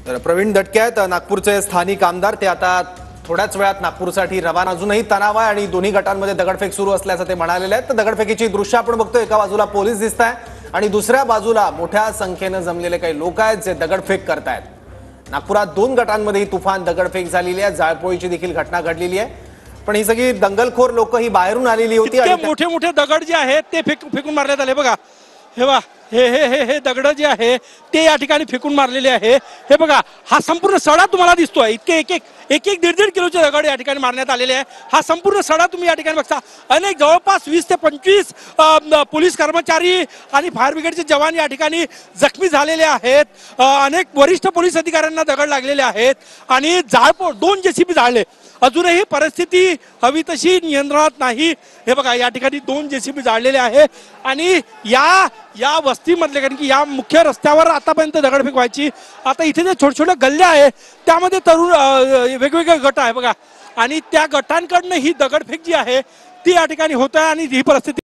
तर प्रवीण दटके आहेत नागपूरचे स्थानिक आमदार। ते आता थोड्याच वेळात नागपूरसाठी रवाना। अजूनही तणाव आहे आणि दोन्ही गटांमध्ये दगडफेक सुरू असल्याचं ते म्हणालेले आहेत। तर दगडफेकीची दृश्य आपण बघतोय, एका बाजूला पोलीस दिसतायत आणि दुसऱ्या बाजूला मोठ्या संख्येने जमलेले काही लोक आहेत जे दगडफेक करतायत। नागपुरात दोन गटांमध्ये ही तुफान दगडफेक झालेली आहे, जाळपोळीची देखील घटना घडलेली आहे। पण ही सगळी दंगलखोर लोक ही बाहेरून आलेली होती आणि मोठे मोठे दगड जे आहेत ते फेकून मारण्यात आले। बघा हे बघा, हे दगड जे आहे ते या ठिकाणी फेकून मारलेले आहे। हे बघा, हा संपूर्ण सडा तुम्हाला दिसतोय। इतके एक 1.5 किलोचे दगड या ठिकाणी मारण्यात आलेले आहे। हा संपूर्ण सडा तुम्ही या ठिकाणी बघता। अनेक जवळपास 20 ते 25 पोलीस कर्मचारी आणि फायर ब्रिगेडचे जवान या ठिकाणी जखमी झालेले आहेत। अनेक वरिष्ठ पोलीस अधिकाऱ्यांना दगड लागलेले आहेत आणि जाळपोळ 2 जेसीबी जाळले। अजूनही परिस्थिती हवी तशी नियंत्रणात नाही। हे बघा, या ठिकाणी 2 जेसीबी जाळलेले आहे आणि या वस्तीमधले, कारण की या मुख्य रस्त्यावर आतापर्यंत दगडफेक व्हायची। आता इथे जे छोटे छोटे गल्ल्या आहे त्यामध्ये तरुण वेगवेगळे गट आहे बघा, आणि त्या गटांकडनं ही दगडफेक जी आहे ती या ठिकाणी होत आहे आणि ही परिस्थिती